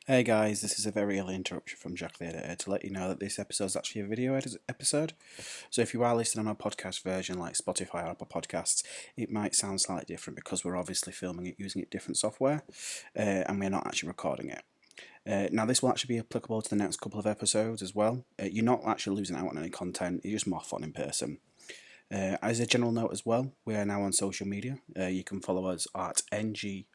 Hey guys, this is a very early interruption from Jack the Editor to let you know that this episode is actually a video episode. So if you are listening on a podcast version like Spotify or Apple Podcasts, it might sound slightly different because we're obviously filming it using different software and we're not actually recording it. Now this will actually be applicable to the next couple of episodes as well. You're not actually losing out on any content, you're just more fun in person. As a general note as well, we are now on social media. You can follow us at NGOC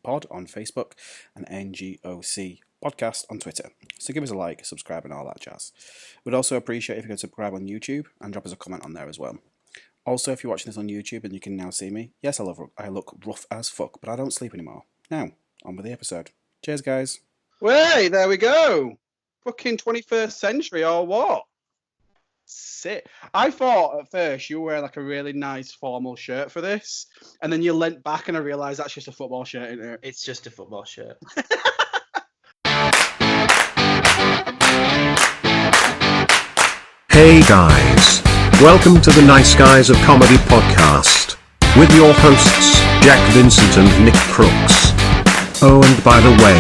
Pod on Facebook and NGOC Podcast on Twitter. So give us a like, subscribe, and all that jazz. We'd also appreciate if you could subscribe on YouTube and drop us a comment on there as well. Also, if you're watching this on YouTube and you can now see me, yes, I look rough as fuck, but I don't sleep anymore. Now, on with the episode. Cheers, guys. Way, there we go. Fucking 21st century or what? Sick. I thought at first you were wearing like a really nice formal shirt for this, and then you leant back and I realised that's just a football shirt, isn't it? It's just a football shirt. Hey guys. Welcome to the Nice Guys of Comedy podcast. With your hosts, Jack, Vincent and Nick Crooks. Oh, and by the way,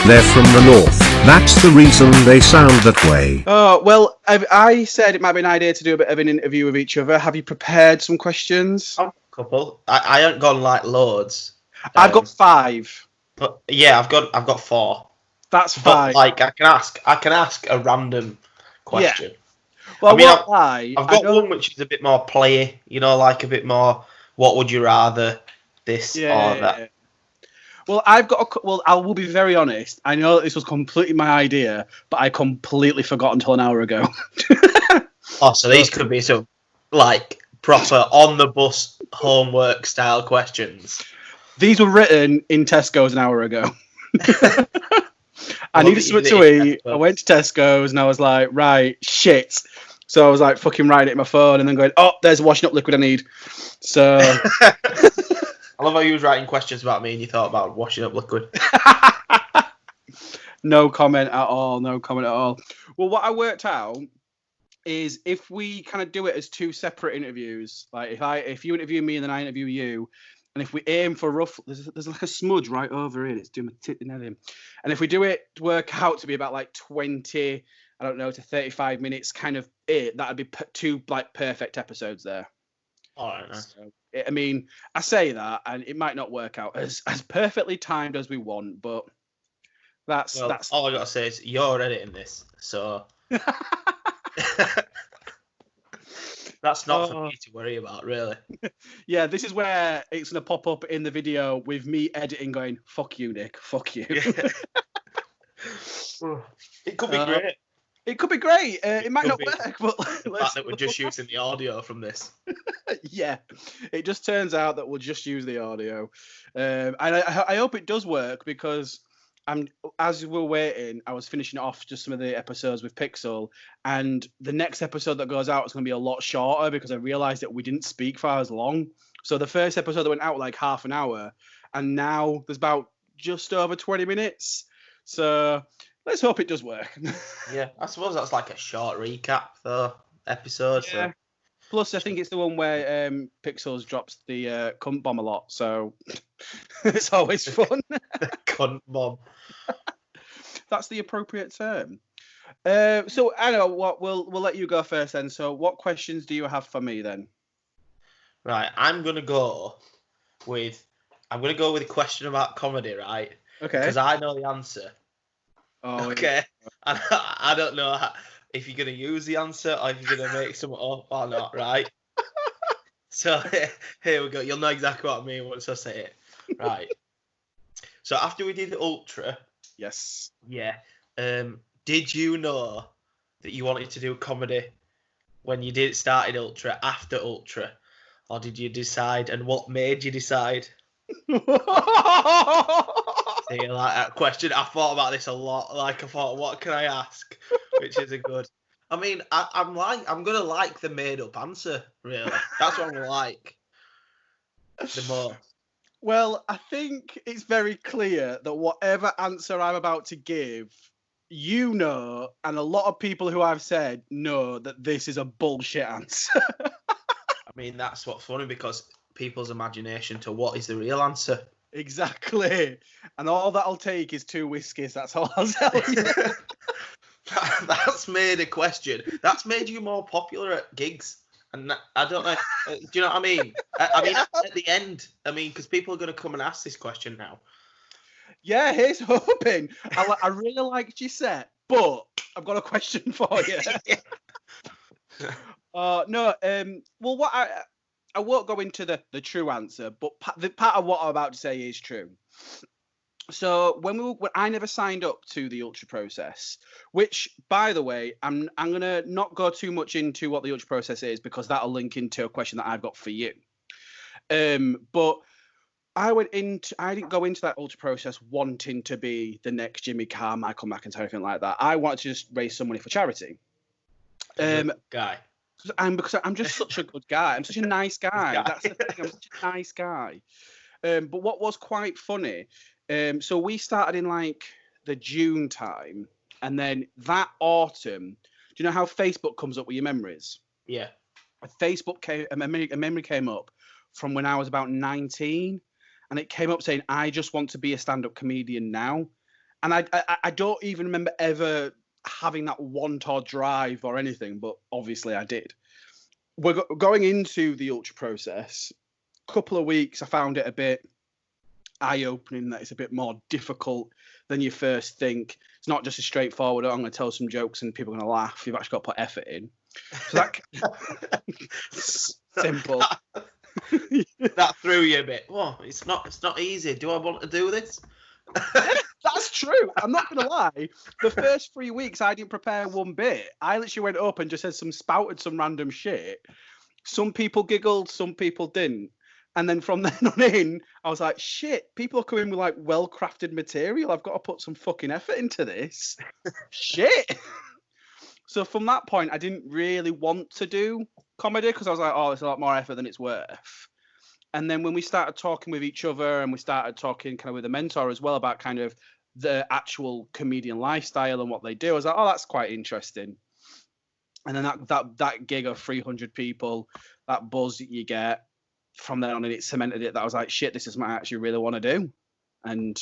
they're from the north. That's the reason they sound that way. Oh, well, I said it might be an idea to do a bit of an interview with each other. Have you prepared some questions? A couple. I haven't gone like loads. I've got 5. But yeah, I've got 4. That's But 5. like I can ask a random question. Well, I mean, I've got one which is a bit more playy, like a bit more. What would you rather, this or that? Well, I will be very honest. I know that this was completely my idea, but I completely forgot until an hour ago. Oh, so these could be some like proper on the bus homework style questions. These were written in Tesco's an hour ago. I needed something to eat. I went to Tesco's and I was like, right, shit. So I was like fucking writing it in my phone and then going, oh, there's washing up liquid I need. So I love how you was writing questions about me and you thought about washing up liquid. No comment at all. Well, what I worked out is if we kind of do it as 2 separate interviews, like if you interview me and then I interview you, and if we aim for there's like a smudge right over it. It's doing my tit in. And if we do it work out to be about like 20, I don't know, to 35 minutes, kind of that'd be 2 like perfect episodes there. All right. Nice. So, I mean, I say that, and it might not work out as perfectly timed as we want, but that's all I gotta say is you're editing this, so that's not for me to worry about, really. Yeah, this is where it's gonna pop up in the video with me editing, going, "Fuck you, Nick. Fuck you." Yeah. It could be great. It could be great. It might not work, but the fact that we're just using the audio from this. Yeah, it just turns out that we'll just use the audio, and I hope it does work because as we're waiting, I was finishing off just some of the episodes with Pixel, and the next episode that goes out is going to be a lot shorter because I realised that we didn't speak for as long. So the first episode that went out like half an hour, and now there's about just over 20 minutes. So let's hope it does work. Yeah, I suppose that's like a short recap though episode. Yeah. So. Plus, I think it's the one where Pixels drops the cunt bomb a lot, so it's always fun. The cunt bomb. That's the appropriate term. So I know what we'll let you go first then. So, what questions do you have for me then? Right, I'm gonna go with a question about comedy, right? Okay. Because I know the answer. Oh, okay. And I don't know if you're going to use the answer or if you're going to make something up or not, right? So here we go. You'll know exactly what I mean once I say it. Right. So after we did Ultra. Yes. Yeah. Did you know that you wanted to do comedy when you started Ultra, after Ultra? Or did you decide, and what made you decide? See, like that question. I thought about this a lot. Like I thought, what can I ask? Which is a good. I mean, I'm gonna like the made up answer. Really, that's what I'm gonna like the most. Well, I think it's very clear that whatever answer I'm about to give, you know, and a lot of people who I've said know that this is a bullshit answer. I mean, that's what's funny because people's imagination to what is the real answer Exactly. And all that'll take is 2 whiskeys. That's all I'll tell you. That's made a question. That's made you more popular at gigs. And I don't know. Do you know what I mean? I mean, at the end, because people are going to come and ask this question now. Yeah, here's hoping. I really liked your set, but I've got a question for you. No. Well, what I won't go into the true answer, but the part of what I'm about to say is true. So when I never signed up to the Ultra process, which, by the way, I'm gonna not go too much into what the Ultra process is because that'll link into a question that I've got for you. But I didn't go into that Ultra process wanting to be the next Jimmy Carr, Michael McIntyre, anything like that. I wanted to just raise some money for charity. Guy. Because I'm just such a good guy. I'm such a nice guy. That's the thing. I'm such a nice guy. But what was quite funny, so we started in like the June time, and then that autumn, do you know how Facebook comes up with your memories? Yeah. A memory came up from when I was about 19, and it came up saying, I just want to be a stand-up comedian now. And I don't even remember ever having that want or drive or anything, but obviously I did. We're going into the Ultra process. Couple of weeks, I found it a bit eye-opening, that it's a bit more difficult than you first think. It's not just a straightforward, I'm going to tell some jokes and people are going to laugh. You've actually got to put effort in. So that simple. That threw you a bit. Well, it's not easy. Do I want to do this? That's true. I'm not going to lie. The first 3 weeks, I didn't prepare one bit. I literally went up and just spouted some random shit. Some people giggled, some people didn't. And then from then on in, I was like, shit, people are coming with like well-crafted material. I've got to put some fucking effort into this. Shit. So from that point, I didn't really want to do comedy because I was like, oh, it's a lot more effort than it's worth. And then when we started talking with each other and we started talking kind of with a mentor as well about kind of the actual comedian lifestyle and what they do, I was like, oh, that's quite interesting. And then that gig of 300 people, that buzz that you get from then on, and it cemented it that I was like, shit, this is what I actually really want to do. And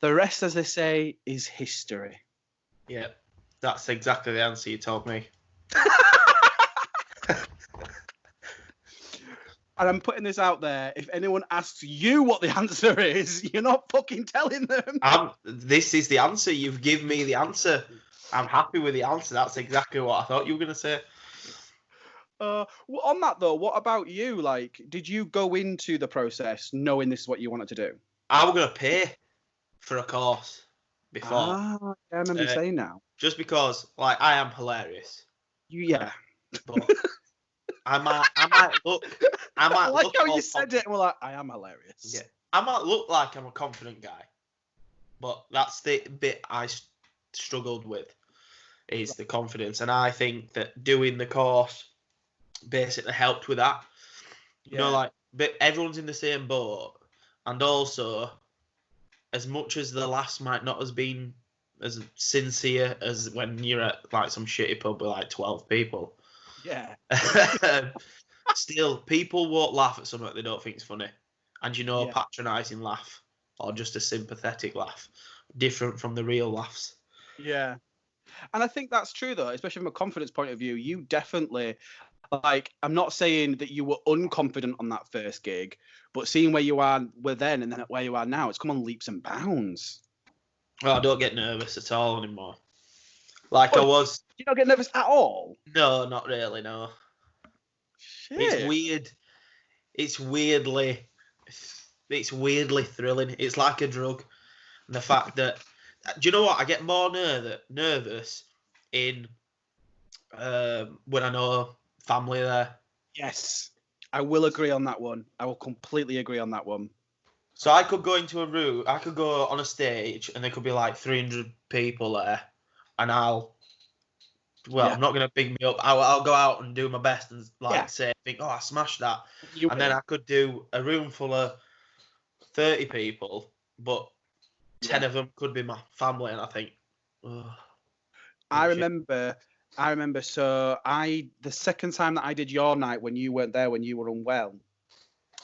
the rest, as they say, is history. Yeah, that's exactly the answer you told me. And I'm putting this out there. If anyone asks you what the answer is, you're not fucking telling them. This is the answer. You've given me the answer. I'm happy with the answer. That's exactly what I thought you were going to say. Well, on that, though, what about you? Like, did you go into the process knowing this is what you wanted to do? I was going to pay for a course before. Yeah, I remember you saying now. Just because, like, I am hilarious. Yeah. But I might look. I like how you said it. Well, I am hilarious. Yeah, I might look like I'm a confident guy, but that's the bit I struggled with, is the confidence, and I think that doing the course basically helped with that. You know, like, but everyone's in the same boat, and also, as much as the laughs might not have been as sincere as when you're at like some shitty pub with like 12 people. Yeah. Still, people won't laugh at something they don't think is funny. And a patronising laugh or just a sympathetic laugh, different from the real laughs. Yeah. And I think that's true, though, especially from a confidence point of view. You definitely, like, I'm not saying that you were unconfident on that first gig, but seeing where you were then and then where you are now, it's come on leaps and bounds. Well, I don't get nervous at all anymore. Like I was. You don't get nervous at all? No, not really, no. Shit. It's weird. It's weirdly thrilling. It's like a drug. And the fact that, do you know what? I get more nervous in when I know family there. Yes, I will agree on that one. I will completely agree on that one. So I could go into a room, I could go on a stage, and there could be like 300 people there, and I'm not going to big me up. I'll go out and do my best and think, oh, I smashed that. Then I could do a room full of 30 people, but 10 of them could be my family, and I think, oh. I remember. So the second time that I did your night when you weren't there, when you were unwell,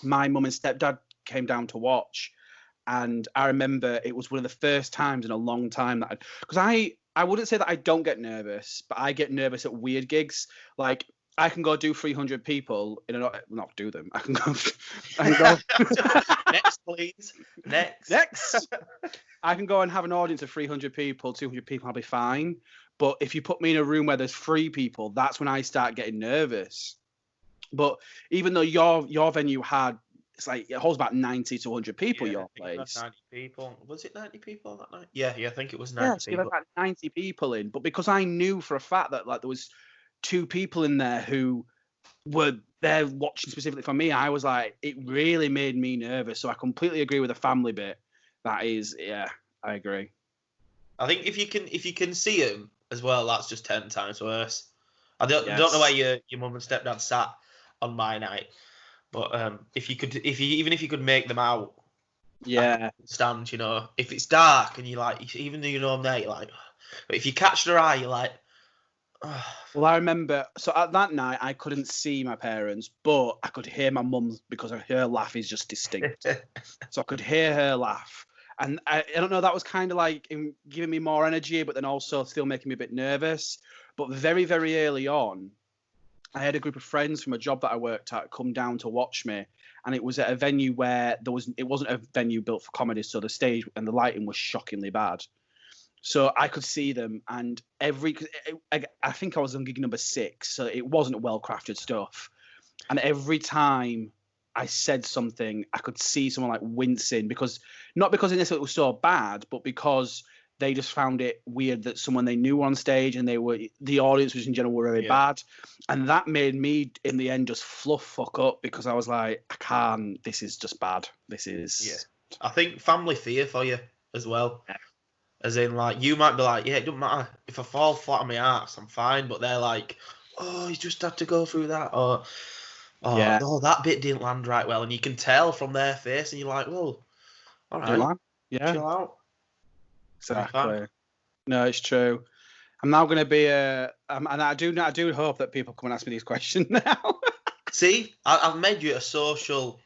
my mum and stepdad came down to watch, And I remember it was one of the first times in a long time that because I wouldn't say that I don't get nervous, but I get nervous at weird gigs. Like I can go do 300 people in not do them. I can go. Next, please. Next. I can go and have an audience of 300 people, 200 people, I'll be fine. But if you put me in a room where there's 3 people, that's when I start getting nervous. But even though your venue had, it's like it holds about 90 to 100 people. Your place. 90 people. Was it 90 people that night? Yeah, I think it was 90 people. About 90 people in. But because I knew for a fact that like there was 2 people in there who were there watching specifically for me, I was like, it really made me nervous. So I completely agree with the family bit. That is, yeah, I agree. I think if you can see him as well, that's just 10 times worse. I don't know where your mum and stepdad sat on my night, but if you could make them out, yeah, stand, you know, if it's dark and you like, even though you know them there, you're like, but if you catch their eye, you're like. Well, I remember, so at that night, I couldn't see my parents, but I could hear my mum because her laugh is just distinct. So I could hear her laugh. And I don't know, that was kind of like giving me more energy, but then also still making me a bit nervous. But very, very early on, I had a group of friends from a job that I worked at come down to watch me. And it was at a venue where it wasn't a venue built for comedy, so the stage and the lighting was shockingly bad. So I could see them, and I think I was on gig number 6, so it wasn't well-crafted stuff. And every time I said something, I could see someone like wincing not because it was so bad, but because they just found it weird that someone they knew were on stage and the audience was in general were very bad. And that made me in the end just fuck up because I was like, I can't, this is just bad. This is. Yeah. I think family fear for you as well. Yeah. As in, like, you might be like, yeah, it doesn't matter. If I fall flat on my ass, I'm fine. But they're like, oh, you just had to go through that. Or, no, that bit didn't land right well. And you can tell from their face. And you're like, well, all right. Yeah. Chill out. Exactly. No, it's true. I'm now going to be and I do hope that people come and ask me these questions now. See, I've made you a social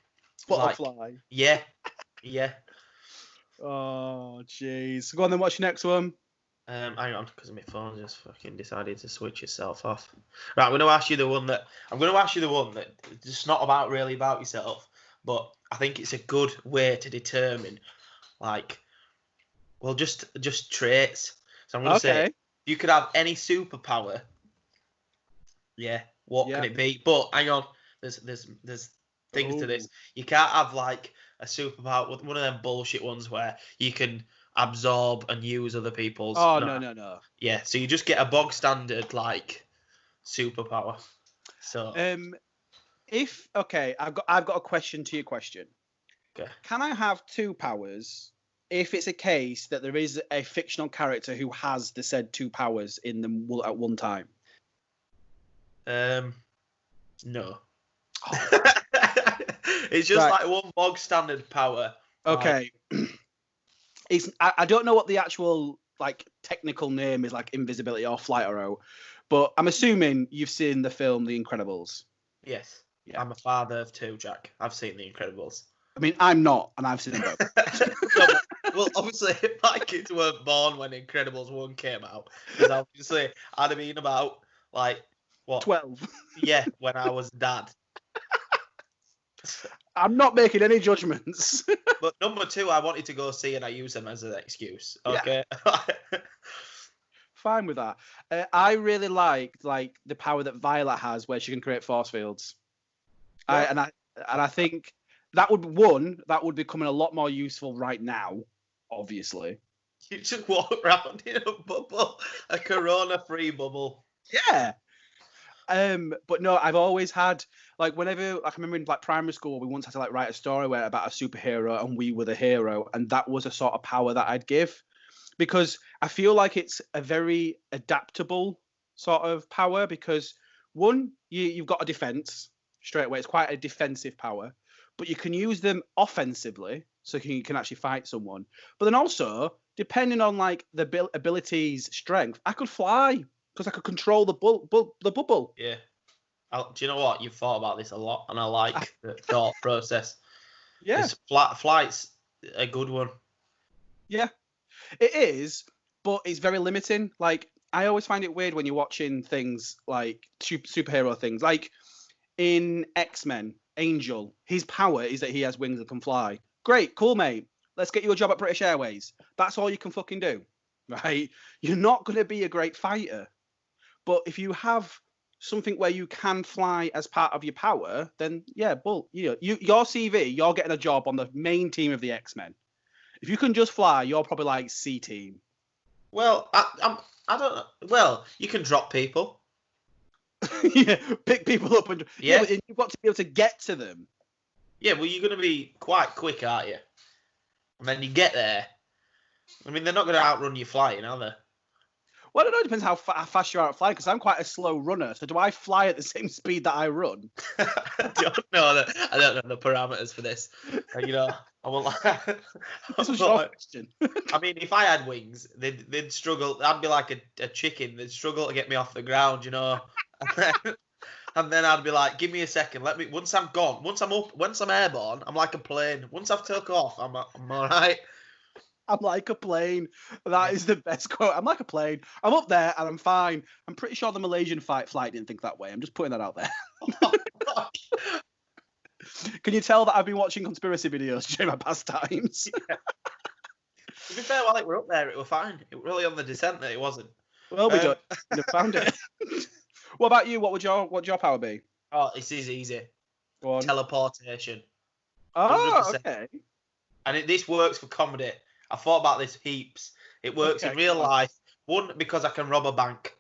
butterfly. Like, yeah. Oh, jeez. Go on then, what's your next one? Hang on, because my phone just fucking decided to switch itself off. Right, I'm going to ask you the one that it's not really about yourself, but I think it's a good way to determine, like, well, just traits. So I'm going to say, if you could have any superpower, what can it be? But hang on, there's things to this. You can't have like a superpower, one of them bullshit ones where you can absorb and use other people's. Oh, no. Yeah, so you just get a bog standard like superpower. So I've got a question to your question. Okay. Can I have 2 powers if it's a case that there is a fictional character who has the said 2 powers in them at one time? No. Oh. It's just like one bog standard power. Okay. I don't know what the actual like technical name is, like invisibility or flight arrow, but I'm assuming you've seen the film The Incredibles. Yes. Yeah. I'm a father of 2, Jack. I've seen The Incredibles. I mean, I'm not, and I've seen them both. Well, obviously, my kids weren't born when Incredibles 1 came out. Because obviously, I'd have been about, like, what? 12. Yeah, when I was dad. I'm not making any judgments. But number 2, I wanted to go see, and I used them as an excuse. Okay? Yeah. Fine with that. I really liked, like, the power that Violet has, where she can create force fields. Yeah. I think that would be becoming a lot more useful right now, obviously. You just walk around in a bubble, a corona-free bubble. Yeah. But no, I've always had, like, whenever, like, I remember in, like, primary school, we once had to, like, write a story about a superhero and we were the hero, and that was a sort of power that I'd give, because I feel like it's a very adaptable sort of power, because one, you've got a defense straight away. It's quite a defensive power, but you can use them offensively, so you can actually fight someone. But then also, depending on, like, the ability's strength, I could fly because I could control the bubble. Yeah. Do you know what? You've thought about this a lot, and I like the thought process. Yeah. Flight's a good one. Yeah, it is, but it's very limiting. Like, I always find it weird when you're watching things like superhero things. Like in X-Men, Angel, his power is that he has wings and can fly. Great, cool, mate. Let's get you a job at British Airways. That's all you can fucking do, right? You're not going to be a great fighter. But if you have something where you can fly as part of your power, then yeah, well, your CV, you're getting a job on the main team of the X-Men. If you can just fly, you're probably like C team. Well, I don't know. Well, you can drop people. Yeah, pick people up and Yeah. but you've got to be able to get to them. Yeah, well, you're going to be quite quick, aren't you? And then you get there. I mean, they're not going to outrun you flying, are they? Well, I don't know. It depends how fast you are at flying, because I'm quite a slow runner. So do I fly at the same speed that I run? I don't know the parameters for this. You know, I won't lie. This was your question. I mean, if I had wings, they'd struggle. I'd be like a chicken. They'd struggle to get me off the ground, you know. And then I'd be like, give me a second. Let me. Once I'm gone, once I'm up, once I'm airborne, I'm like a plane. Once I've took off, I'm all right. I'm like a plane. That is the best quote. I'm like a plane. I'm up there and I'm fine. I'm pretty sure the Malaysian flight didn't think that way. I'm just putting that out there. Can you tell that I've been watching conspiracy videos during my pastimes? Yeah. To be fair, while it were up there, it were fine. It was really on the descent that it wasn't. Well, we don't found it. What about you? What would your power be? Oh, this is easy. Go on. Teleportation. Oh, 100%. okay. And this works for comedy. I thought about this heaps. It works in real life. One, because I can rob a bank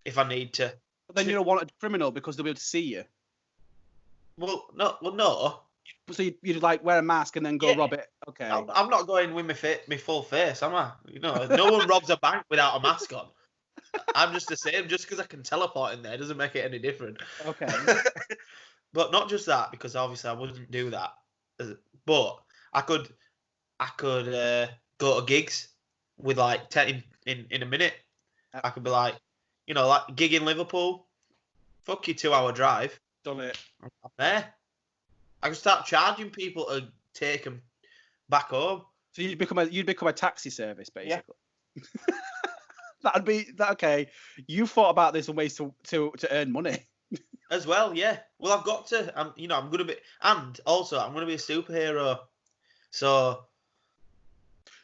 if I need to. But then you're a wanted criminal because they'll be able to see you. Well, no. So you'd like wear a mask and then go rob it. Okay. I'm not going with my full face, am I? You know, no one robs a bank without a mask on. I'm just the same. Just because I can teleport in there doesn't make it any different. Okay. But not just that, because obviously I wouldn't do that. But I could go to gigs with like 10 in a minute. I could be like, you know, like gig in Liverpool. Fuck your 2-hour drive. Done it. I'm there. I could start charging people to take them back home. So you'd become a taxi service basically. Yeah. That'd be that. Okay. You thought about this in ways to earn money. As well, yeah. Well, I've got to. I'm gonna be, and also I'm gonna be a superhero. So,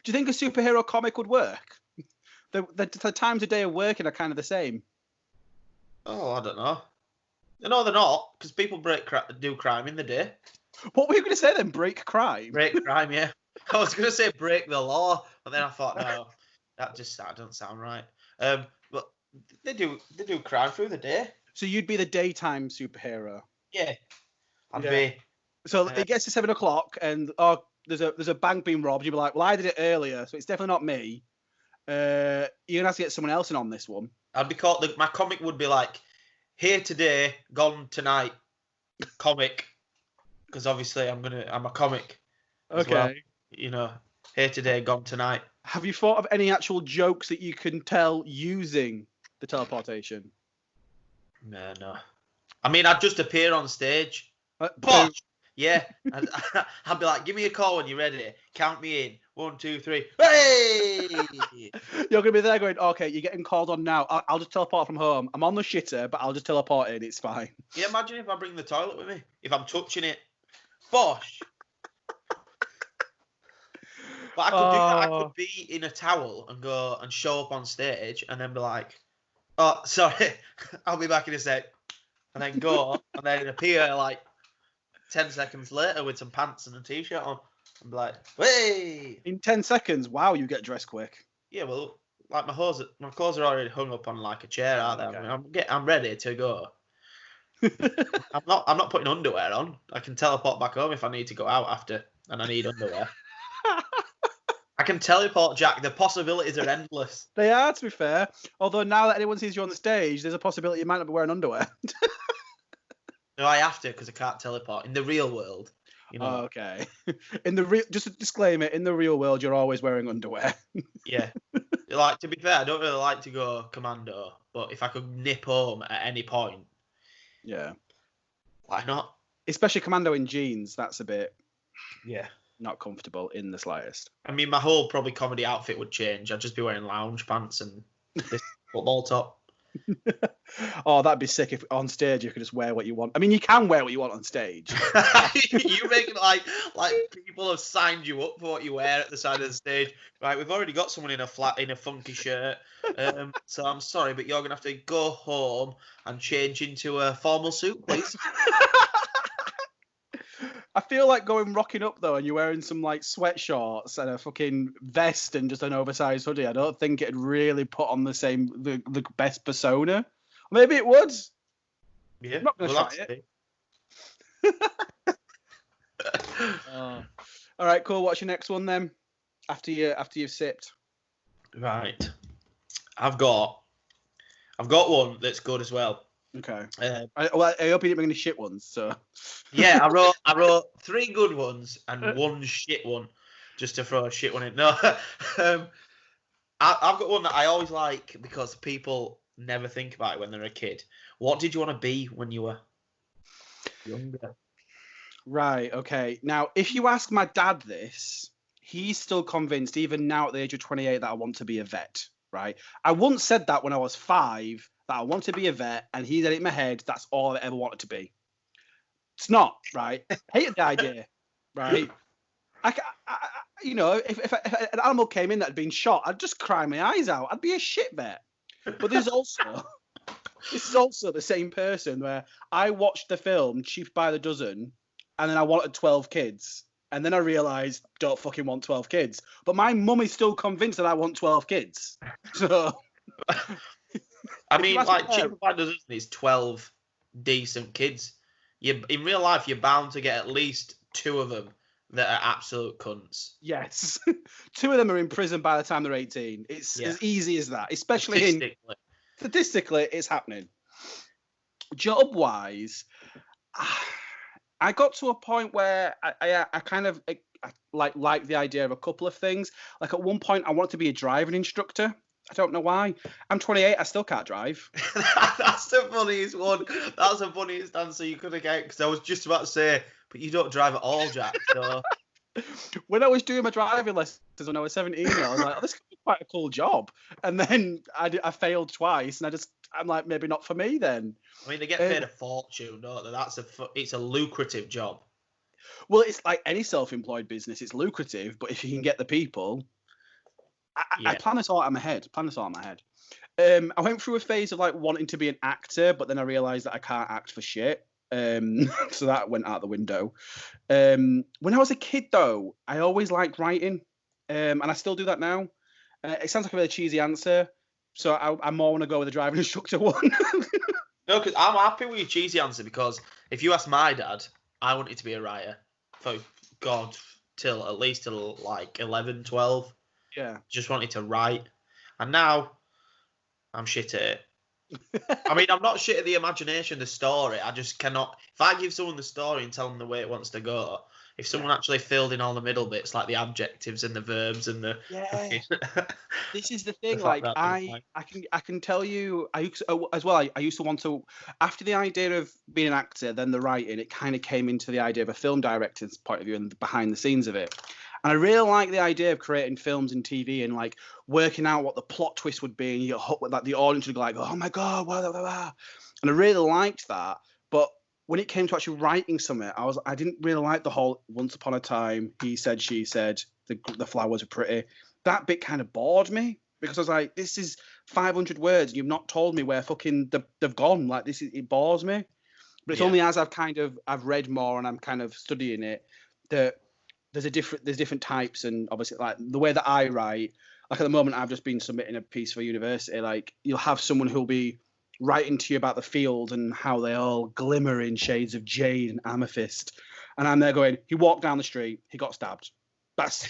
do you think a superhero comic would work? The times a day of working are kind of the same. Oh, I don't know. No, they're not, because people do crime in the day. What were you going to say then? Break crime? Break crime, yeah. I was going to say break the law, but then I thought, no, that doesn't sound right. But they do crime through the day. So you'd be the daytime superhero. Yeah, I'd be. So it gets to 7 o'clock, and there's a bank being robbed. You'd be like, well, I did it earlier, so it's definitely not me. You're gonna have to get someone else in on this one. I'd be called. My comic would be like, here today, gone tonight, comic, because obviously I'm a comic. Okay. Well. You know, here today, gone tonight. Have you thought of any actual jokes that you can tell using the teleportation? No. I mean, I'd just appear on stage. Bosh! Yeah. I'd be like, give me a call when you're ready. Count me in. 1, 2, 3. Hey! You're going to be there going, okay, you're getting called on now. I'll just teleport from home. I'm on the shitter, but I'll just teleport in. It's fine. Yeah, imagine if I bring the toilet with me. If I'm touching it. Bosh! But I could do that. I could be in a towel and go and show up on stage and then be like, oh, sorry, I'll be back in a sec. And then go and then appear like 10 seconds later with some pants and a t-shirt on. And be like, hey! In 10 seconds, wow, you get dressed quick. Yeah, well, like my clothes are already hung up on like a chair, aren't they? Okay. I mean, I'm ready to go. I'm not putting underwear on. I can teleport back home if I need to go out after and I need underwear. I can teleport, Jack. The possibilities are endless. They are, to be fair. Although now that anyone sees you on the stage, there's a possibility you might not be wearing underwear. No, I have to because I can't teleport in the real world. You know. Oh, okay. Just a disclaimer: in the real world, you're always wearing underwear. Yeah. Like, to be fair, I don't really like to go commando, but if I could nip home at any point, yeah, why not? Especially commando in jeans. That's a bit. Yeah. not comfortable in the slightest. I mean, my whole probably comedy outfit would change. I'd just be wearing lounge pants and this football top. Oh, that'd be sick if on stage you could just wear what you want. I mean, you can wear what you want on stage. You make it like people have signed you up for what you wear at the side of the stage. Right, we've already got someone in a funky shirt. So I'm sorry, but you're gonna have to go home and change into a formal suit, please. I feel like rocking up though, and you're wearing some like sweatshorts and a fucking vest and just an oversized hoodie. I don't think it'd really put on the best persona. Maybe it would. Yeah, I'm not gonna try it. All right, cool. What's your next one then? After you've sipped. Right, I've got one that's good as well. Okay. I hope you didn't bring any shit ones. So. Yeah, I wrote 3 good ones and 1 shit one, just to throw a shit one in. No, I've got one that I always like because people never think about it when they're a kid. What did you want to be when you were younger? Right. Okay. Now, if you ask my dad this, he's still convinced, even now at the age of 28, that I want to be a vet. Right. I once said that when I was 5. That I want to be a vet, and he had it in my head. That's all I ever wanted to be. It's not, right? Hated the idea, right? If an animal came in that had been shot, I'd just cry my eyes out. I'd be a shit vet. But this is also the same person where I watched the film Cheap by the Dozen, and then I wanted 12 kids. And then I realised, don't fucking want 12 kids. But my mum is still convinced that I want 12 kids. So... I mean, like, Cheap by the Dozen is 12 decent kids. In real life, you're bound to get at least 2 of them that are absolute cunts. Yes. 2 of them are in prison by the time they're 18. It's as easy as that, especially statistically, it's happening. Job-wise, I got to a point where I kind of like the idea of a couple of things. Like, at one point, I wanted to be a driving instructor. I don't know why. I'm 28. I still can't drive. That's the funniest one. That's the funniest answer you could have got, because I was just about to say, but you don't drive at all, Jack. So. When I was doing my driving lessons when I was 17, I was like, oh, this could be quite a cool job. And then I failed twice, and I'm like, maybe not for me then. I mean, they get paid a fortune, don't they? It's a lucrative job. Well, it's like any self-employed business. It's lucrative, but if you can get the people... I plan this all out in my head. I went through a phase of like wanting to be an actor, but then I realised that I can't act for shit. So that went out the window. When I was a kid, though, I always liked writing, and I still do that now. It sounds like a really cheesy answer, so I more want to go with the driving instructor one. No, because I'm happy with your cheesy answer, because if you ask my dad, I wanted to be a writer for God at least till like 11, 12. Yeah. Just wanted to write. And now I'm shit at it. I mean, I'm not shit at the imagination, the story. I just cannot. If I give someone the story and tell them the way it wants to go, if someone actually filled in all the middle bits, like the adjectives and the verbs and the... Yeah. This is the thing. Like, I can tell you, I used to want to... After the idea of being an actor, then the writing, it kind of came into the idea of a film director's point of view and the behind the scenes of it. And I really like the idea of creating films and TV and like working out what the plot twist would be, and you hope that the audience would go like, oh my god, blah, blah, blah. And I really liked that. But when it came to actually writing something, I didn't really like the whole once upon a time, he said, she said, the flowers are pretty. That bit kind of bored me, because I was like, this is 500 words and you've not told me where fucking they've gone. Like, it bores me. But it's only as I've read more and I'm kind of studying it that there's different types, and obviously like the way that I write, like at the moment I've just been submitting a piece for university. Like, you'll have someone who'll be writing to you about the field and how they all glimmer in shades of jade and amethyst, and I'm there going, he walked down the street, he got stabbed. That's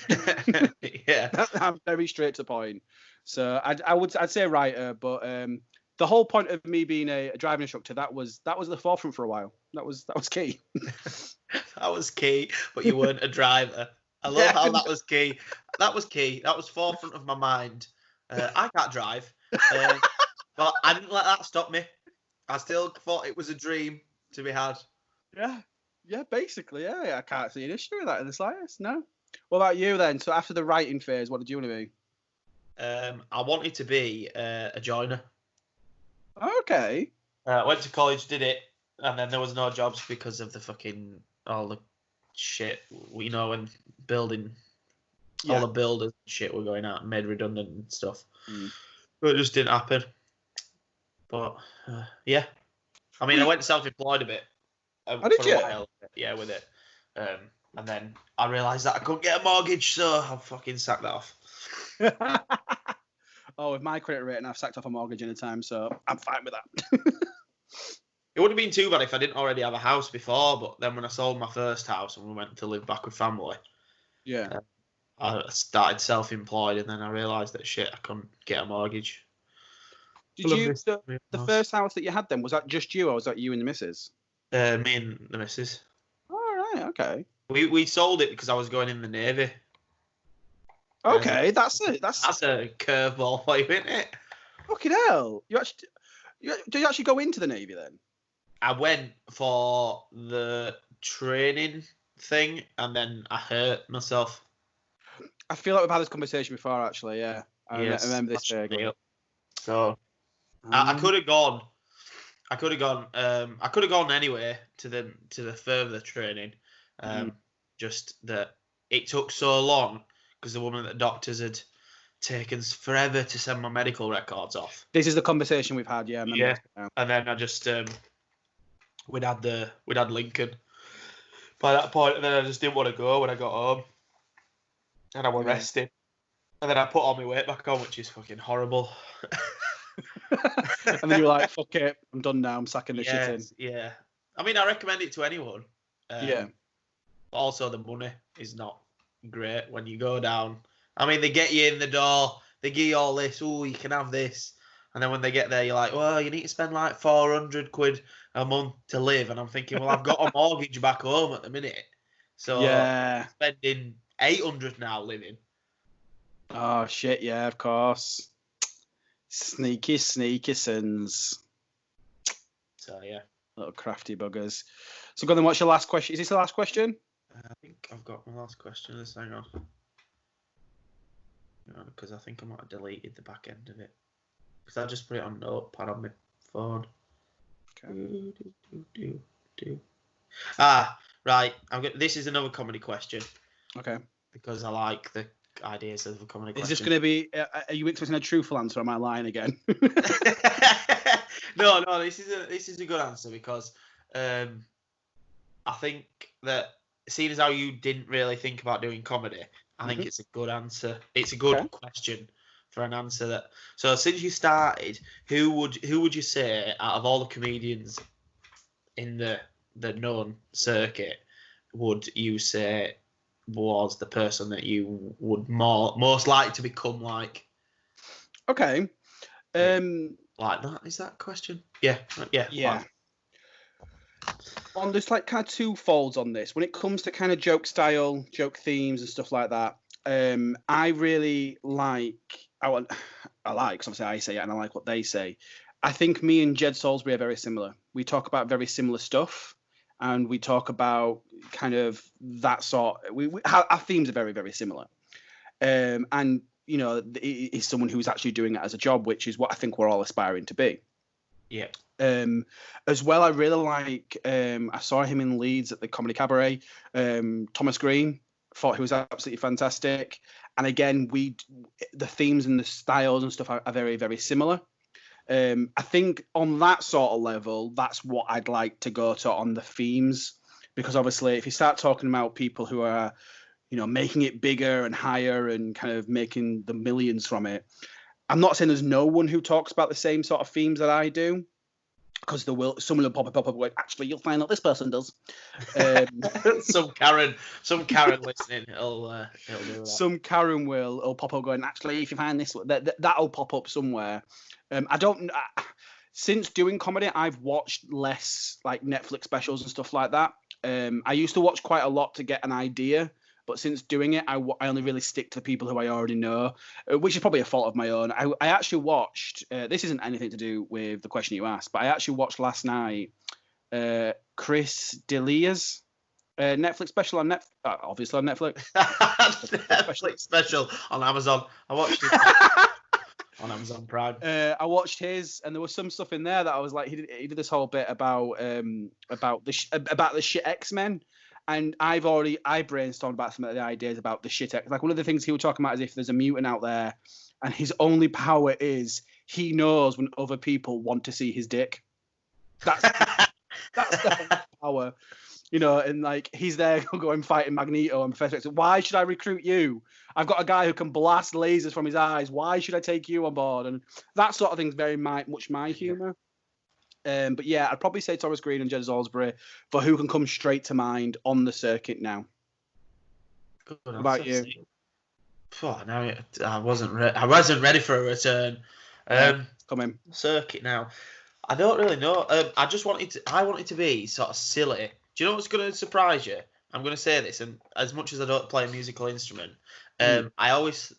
I'm very straight to the point. So I'd say a writer, but the whole point of me being a driving instructor, that was at the forefront for a while. That was key. That was key, but you weren't a driver. I love how that was key. That was key. That was forefront of my mind. I can't drive, but I didn't let that stop me. I still thought it was a dream to be had. Yeah, basically, yeah. I can't see an issue with that in the slightest. No. What about you then? So after the writing phase, what did you want to be? I wanted to be a joiner. Okay. Went to college, did it, and then there was no jobs because of the fucking all the shit. You know, when building, all the builders and shit were going out and made redundant and stuff. But it just didn't happen. But yeah, I mean, I went self-employed a bit Oh, did for you? a while. Yeah, with it. And then I realised that I couldn't get a mortgage, so I fucking sacked that off. Oh, with my credit rating, I've sacked off a mortgage in a time, so I'm fine with that. It wouldn't have been too bad if I didn't already have a house before, but then when I sold my first house and we went to live back with family, Yeah. I started self-employed, and then I realised that shit, I couldn't get a mortgage. Did you? The first house that you had then, was that just you, or was that you and the missus? Me and the missus. All right. Okay. We sold it because I was going in the Navy. Okay, that's it. That's a curveball for you, isn't it? Fucking hell! Did you actually go into the Navy then? I went for the training thing, and then I hurt myself. I feel like we've had this conversation before, actually. Yeah, I remember this vaguely. So I could have gone. I could have gone. I could have gone anyway to the further training. Just that it took so long because the woman at the doctors had taken forever to send my medical records off. This is the conversation we've had. Yeah. I remember. Yeah. And then I just we'd had Lincoln by that point, and then I just didn't want to go when I got home, and I was resting, and then I put all my weight back on, which is fucking horrible. And then you were like, "Fuck it, I'm done now. I'm sacking the shit in." Yeah. I mean, I recommend it to anyone. Yeah. But also, the money is not great when you go down. I mean, they get you in the door, they give you all this. Oh, you can have this. And then when they get there, you're like, well, you need to spend like 400 quid a month to live. And I'm thinking, well, I've got a mortgage back home at the minute. So I'm spending 800 now living. Oh, shit, yeah, of course. Sneaky sins. So, yeah. Little crafty buggers. So go then, what's your last question? Is this the last question? I think I've got my last question. Let's hang on. Because I think I might have deleted the back end of it. Because I just put it on Notepad on my phone. Okay. Right. This is another comedy question. Okay. Because I like the ideas of a comedy question. Is this going to be? Are you expecting a truthful answer? Or am I lying again? No. This is a good answer because I think that seeing as how you didn't really think about doing comedy, I think it's a good answer. It's a good question for an answer that. So since you started, who would you say out of all the comedians in the known circuit would you say was the person that you would most like to become like? Okay. Like that, is that a question? Yeah. Fine. On there's like kind of two folds on this. When it comes to kind of joke style, joke themes and stuff like that, I really like. I like, because obviously I say it and I like what they say. I think me and Jed Salisbury are very similar. We talk about very similar stuff, and we talk about kind of that sort. Our themes are very, very similar. And you know, he's someone who's actually doing it as a job, which is what I think we're all aspiring to be. Yeah. As well, I really like. I saw him in Leeds at the Comedy Cabaret. Thomas Green, thought he was absolutely fantastic. And again, the themes and the styles and stuff are very, very similar. I think on that sort of level, that's what I'd like to go to on the themes, because obviously, if you start talking about people who are, you know, making it bigger and higher and kind of making the millions from it, I'm not saying there's no one who talks about the same sort of themes that I do, because someone will pop up going, actually, you'll find out this person does. Some Karen listening, he'll do that. Some Karen will pop up going, actually, if you find this, that'll pop up somewhere. Since doing comedy, I've watched less like Netflix specials and stuff like that. I used to watch quite a lot to get an idea, but since doing it, I only really stick to people who I already know, which is probably a fault of my own. I actually watched, this isn't anything to do with the question you asked, but I actually watched last night Chris D'Elia's Netflix special on obviously on Netflix. Netflix special on Amazon. I watched it on Amazon Prime. I watched his, and there was some stuff in there that I was like, he did this whole bit about the shit X-Men, and I brainstormed about some of the ideas about the shit X. Like one of the things he was talking about is if there's a mutant out there, and his only power is he knows when other people want to see his dick. That's the power. You know, and like he's there going fighting Magneto and Professor X. Why should I recruit you? I've got a guy who can blast lasers from his eyes. Why should I take you on board? And that sort of thing's very much my humour. But yeah, I'd probably say Thomas Green and Jed Salisbury for who can come straight to mind on the circuit now. Good, what about you? Oh, no, I wasn't ready for a return. Come in. Circuit now. I don't really know. I wanted to be sort of silly. Do you know what's going to surprise you? I'm going to say this, and as much as I don't play a musical instrument, I always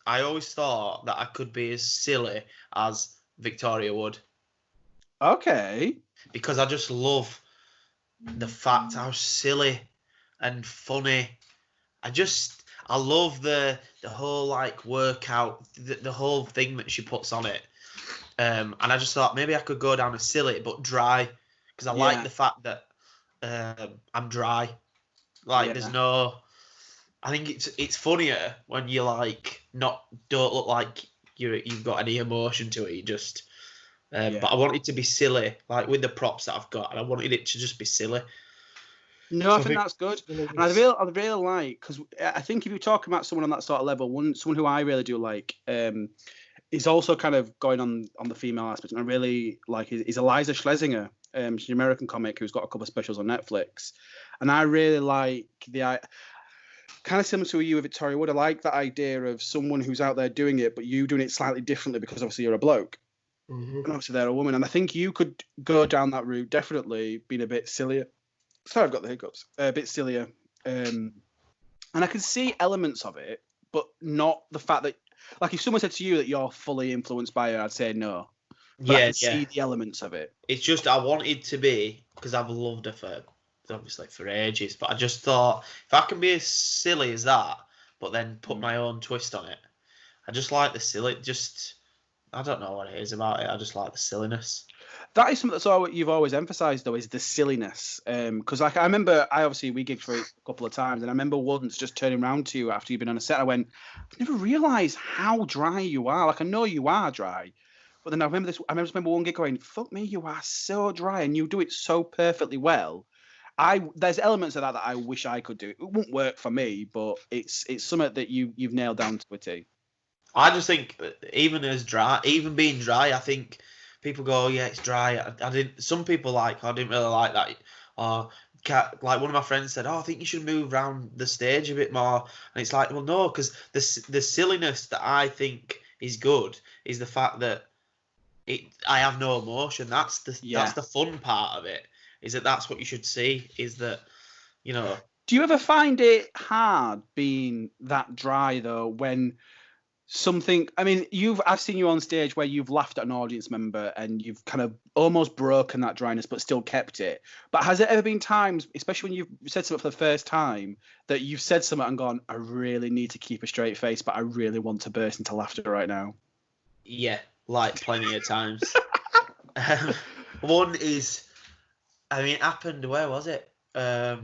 thought that I could be as silly as Victoria Wood. Okay. Because I just love the fact how silly and funny. I love the whole like workout, the whole thing that she puts on it. And I just thought maybe I could go down a silly but dry, because I like the fact that I'm dry. Like there's no. I think it's funnier when you like don't look like you've got any emotion to it. You just. But I wanted to be silly, like with the props that I've got, and I wanted it to just be silly. No, I think that's good. And I'd really like, because I think if you're talking about someone on that sort of level, someone who I really do like, is also kind of going on the female aspect, and I really like is Eliza Schlesinger. She's an American comic who's got a couple of specials on Netflix, and I really like kind of similar to you with Victoria Wood. I like that idea of someone who's out there doing it, but you doing it slightly differently because obviously you're a bloke. Mm-hmm. And obviously they're a woman, and I think you could go down that route, definitely being a bit sillier. Sorry, I've got the hiccups. A bit sillier, and I can see elements of it, but not the fact that, like, if someone said to you that you're fully influenced by her, I'd say no. But I can see the elements of it. It's just I wanted to be, because I've loved her for ages, but I just thought if I can be as silly as that, but then put my own twist on it, I just like the silly. I don't know what it is about it. I just like the silliness. That is something that's you've always emphasised, though, is the silliness. Because like I remember, we gigged for it a couple of times, and I remember once just turning around to you after you'd been on a set. I went, I've never realised how dry you are. Like I know you are dry, but then I remember one gig going, "Fuck me, you are so dry, and you do it so perfectly well." There's elements of that I wish I could do. It won't work for me, but it's something that you've nailed down to a T. I just think even being dry, I think people go, "Oh yeah, it's dry." Some people I didn't really like that. Like one of my friends said, "Oh, I think you should move around the stage a bit more." And it's like, well, no, because the silliness that I think is good is the fact that I have no emotion. That's the fun part of it. Is that's what you should see? Is that, you know? Do you ever find it hard being that dry though when? I've seen you on stage where you've laughed at an audience member and you've kind of almost broken that dryness but still kept it. But has there ever been times, especially when you've said something for the first time, that you've said something and gone, I really need to keep a straight face, but I really want to burst into laughter right now? Yeah, like plenty of times. One is, it happened, where was it? I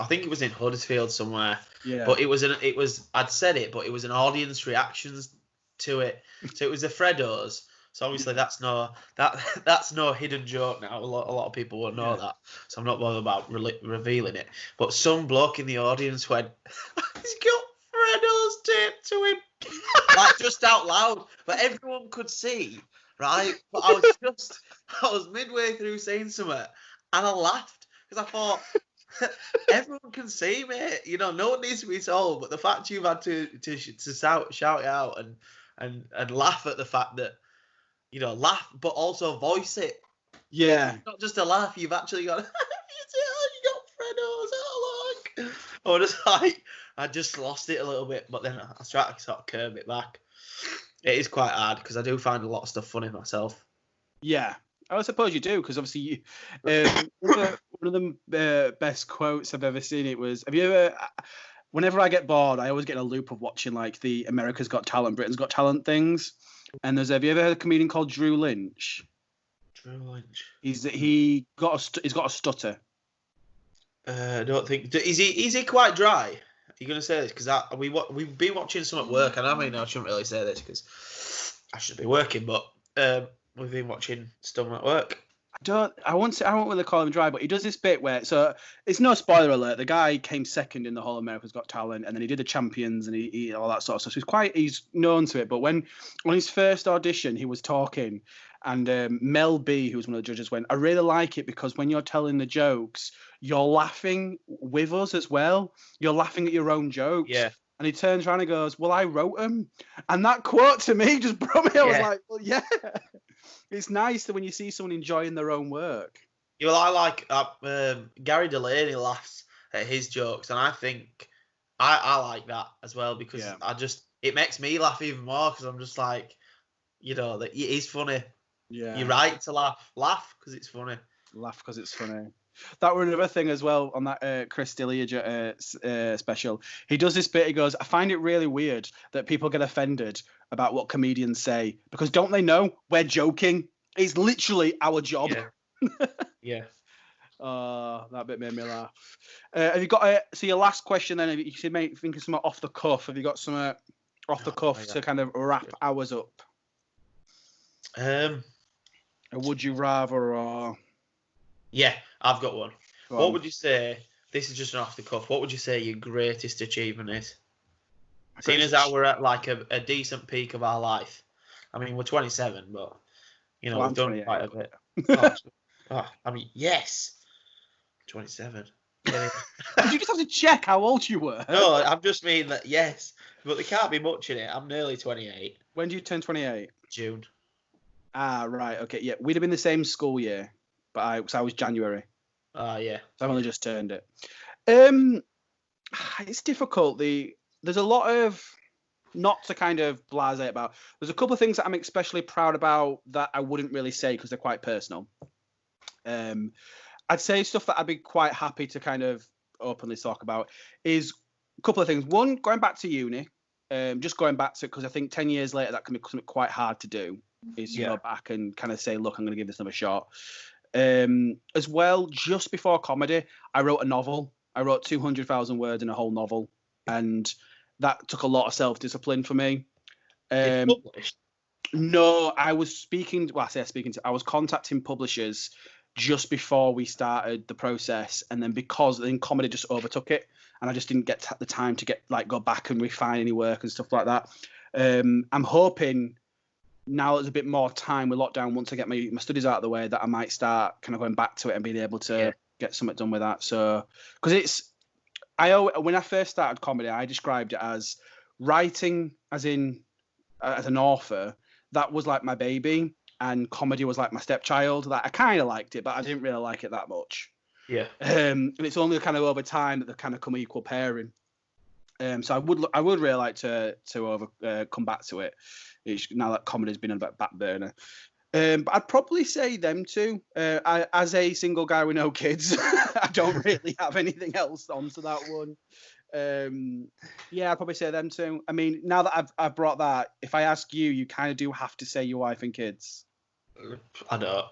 think it was in Huddersfield somewhere. Yeah. But I'd said it, but it was an audience reactions to it. So it was the Freddos. So obviously that's no hidden joke now. A lot of people won't know that. So I'm not bothered about revealing it. But some bloke in the audience went, he's got Freddos taped to him. Like just out loud. But everyone could see, right? But I was midway through saying something and I laughed because I thought, everyone can see, mate. You know, no one needs to be told. But the fact you've had to shout it out and laugh at the fact that, you know, laugh but also voice it. Yeah. Not just a laugh. You've actually got. You got Freddos. Oh look. I just lost it a little bit, but then I tried to sort of curb it back. It is quite hard because I do find a lot of stuff funny myself. Yeah. I suppose you do, because obviously one of the best quotes I've ever seen. It was, have you ever? Whenever I get bored, I always get in a loop of watching like the America's Got Talent, Britain's Got Talent things. And have you ever heard a comedian called Drew Lynch? Drew Lynch. He's got a stutter. I don't think. Is he quite dry? Are you going to say this? Because we've been watching some at work, and I shouldn't really say this because I should be working, but we've been watching stuff at work. I won't really call him dry, but he does this bit where, so it's no spoiler alert, the guy came second in the whole America's Got Talent, and then he did the Champions and he all that sort of stuff. So he's known to it. But when on his first audition, he was talking, and Mel B, who was one of the judges, went, "I really like it because when you're telling the jokes, you're laughing with us as well. You're laughing at your own jokes." Yeah. And he turns around and goes, "Well, I wrote them." And that quote to me just brought me. I was like, "Well, yeah." It's nice that when you see someone enjoying their own work. Yeah, well, I like Gary Delaney laughs at his jokes, and I think I like that as well because it makes me laugh even more because I'm just like, that it is funny. Yeah, you're right to laugh because it's funny. Laugh because it's funny. That were another thing as well on that Chris D'Elia special. He does this bit. He goes, "I find it really weird that people get offended about what comedians say because don't they know we're joking? It's literally our job." Yeah. That bit made me laugh. Have you got so your last question then? If you should think of something off the cuff. Have you got some off the cuff to kind of wrap ours up? Or would you rather or? Yeah, I've got one. What would you say? This is just an off the cuff. What would you say your greatest achievement is? Seeing as how we're at like a decent peak of our life. I mean, we're 27, but we've done quite a bit. Yes, 27. Did you just have to check how old you were? No, I'm just mean that yes, but there can't be much in it. I'm nearly 28. When do you turn 28? June. Ah, right. Okay, yeah, we'd have been the same school year. But I was January. Yeah. So I've only just turned it. It's difficult. There's a lot of not to kind of blasé about. There's a couple of things that I'm especially proud about that I wouldn't really say because they're quite personal. I'd say stuff that I'd be quite happy to kind of openly talk about is a couple of things. One, going back to uni, just going back to it because I think 10 years later that can be quite hard to do. Is to go back and kind of say, look, I'm going to give this another shot. As well, just before comedy, I wrote a novel. I wrote 200,000 words in a whole novel, and that took a lot of self-discipline for me. No, I was speaking. Well, I was contacting publishers just before we started the process, and then then comedy just overtook it, and I just didn't get the time to go back and refine any work and stuff like that. I'm hoping. Now there's a bit more time with lockdown, once I get my studies out of the way, that I might start kind of going back to it and being able to get something done with that. So, because when I first started comedy, I described it as writing, as an author, that was like my baby, and comedy was like my stepchild. That I kind of liked it, but I didn't really like it that much. Yeah. And it's only kind of over time that they kind of come equal pairing. So I would really like to come back to it. Now that comedy's been on the back burner. But I'd probably say them two. As a single guy with no kids, I don't really have anything else onto that one. I'd probably say them two. I mean, now that I've brought that, if I ask you, you kind of do have to say your wife and kids. I don't.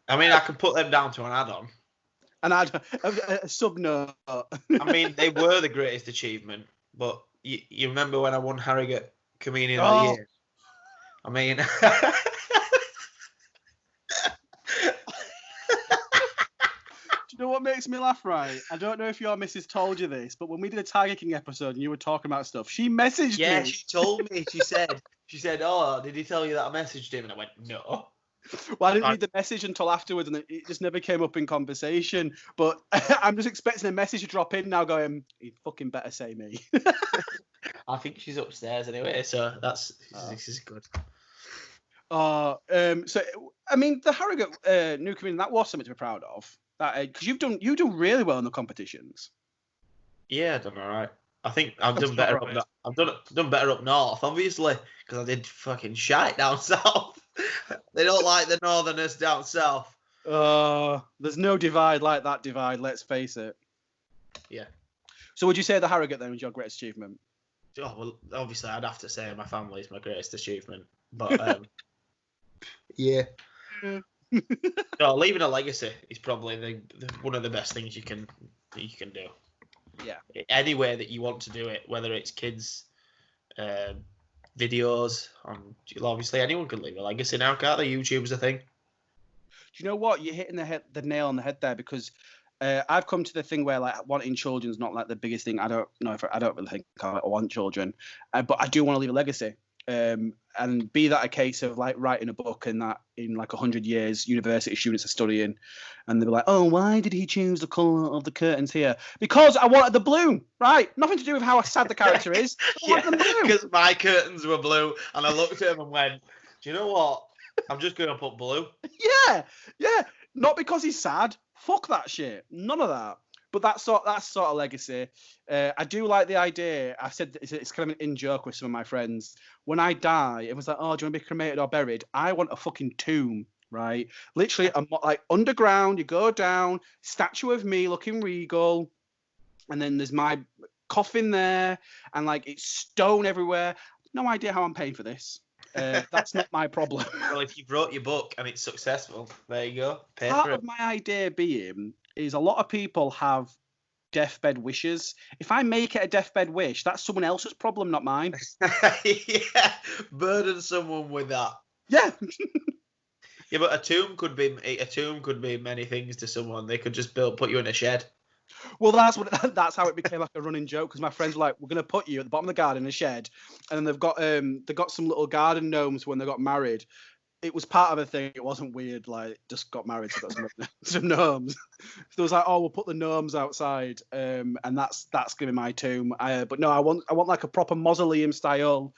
I mean, I can put them down to an add-on. And a sub-note. I mean, they were the greatest achievement, but you remember when I won Harrogate Comedian of the Year? I mean... Do you know what makes me laugh, right? I don't know if your missus told you this, but when we did a Tiger King episode and you were talking about stuff, she messaged me. Yeah, she told me. She said, "Oh, did he tell you that I messaged him?" And I went, "No." Well, I didn't read the message until afterwards, and it just never came up in conversation. But I'm just expecting a message to drop in now going, "You fucking better say me." I think she's upstairs anyway, so this is good. So, I mean, the Harrogate new comedian, that was something to be proud of. Because you do really well in the competitions. Yeah, I've done all right. I think I've done better. I've done better up north, obviously, because I did fucking shite down south. They don't like the northerners down south. There's no divide like that divide, let's face it. Yeah. So would you say the Harrogate then was your greatest achievement? Oh, well, obviously, I'd have to say my family is my greatest achievement. But, yeah. No, leaving a legacy is probably one of the best things you can do. Yeah. Any way that you want to do it, whether it's kids, videos, obviously anyone can leave a legacy now, can't they? YouTube's a thing. Do you know what? You're hitting the nail on the head there, because I've come to the thing where like wanting children's not like the biggest thing. I don't know if I don't really think I want children, but I do want to leave a legacy. And be that a case of like writing a book and that in like 100 years, university students are studying and they're like, oh, why did he choose the colour of the curtains here? Because I wanted the blue, right? Nothing to do with how sad the character is. Because my curtains were blue and I looked at him and went, do you know what? I'm just going to put blue. Yeah. Not because he's sad. Fuck that shit. None of that. But that's sort of legacy. I do like the idea. I said it's kind of an in-joke with some of my friends. When I die, it was like, oh, do you want to be cremated or buried? I want a fucking tomb, right? Literally, like underground. You go down, statue of me looking regal, and then there's my coffin there, and like it's stone everywhere. No idea how I'm paying for this. That's not my problem. Well, if you wrote your book and it's successful, there you go. Pay Part for it. of my idea being is a lot of people have deathbed wishes. If I make it a deathbed wish, that's someone else's problem, not mine. Yeah, burden someone with that. Yeah. Yeah, but a tomb could be many things to someone. They could just put you in a shed. Well, that's how it became like a running joke, because my friends were like, we're gonna put you at the bottom of the garden in a shed, and then they've got some little garden gnomes when they got married. It was part of a thing. It wasn't weird, like just got married, so got some gnomes. So it was like, oh, we'll put the gnomes outside, and that's gonna be my tomb. But no, I want like a proper mausoleum style.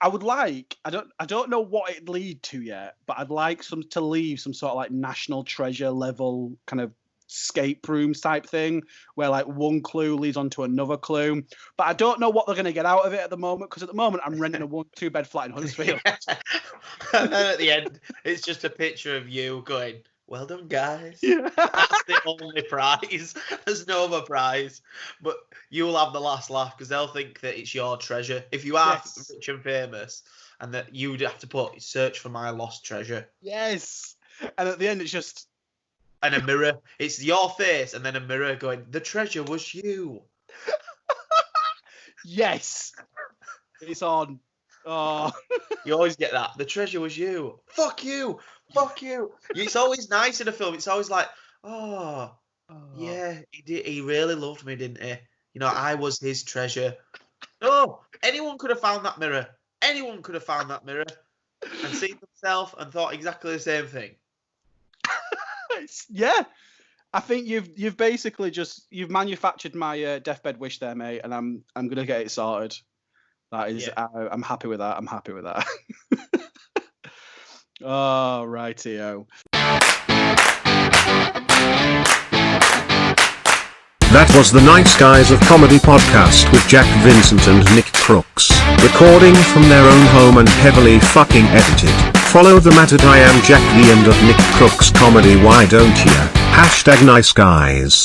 I would like, I don't know what it'd lead to yet, but I'd like to leave some sort of like national treasure level kind of escape rooms type thing, where like one clue leads on to another clue. But I don't know what they're going to get out of it at the moment, because at the moment I'm renting a 1-2 bed flat in Huddersfield. And then at the end, it's just a picture of you going, well done, guys. Yeah. That's the only prize. There's no other prize. But you'll have the last laugh, because they'll think that it's your treasure. If you are rich and famous, and that you'd have to put, search for my lost treasure. Yes. And at the end, it's just... And a mirror. It's your face, and then a mirror going, the treasure was you. Yes. It's on. Oh. You always get that. The treasure was you. Fuck you. Fuck you. It's always nice in a film. It's always like, oh, yeah, he did. He really loved me, didn't he? You know, I was his treasure. No, anyone could have found that mirror. Anyone could have found that mirror and seen themselves and thought exactly the same thing. Yeah, I think you've basically you've manufactured my deathbed wish there, mate, and I'm gonna get it sorted. That is, yeah. I'm happy with that. I'm happy with that. Oh, rightio. That was the Nice Guys of Comedy podcast with Jack, Vincent and Nick Crooks, recording from their own home and heavily fucking edited. Follow them at I am Jack the and at Nick Crooks Comedy, why don't ya? #NiceGuys.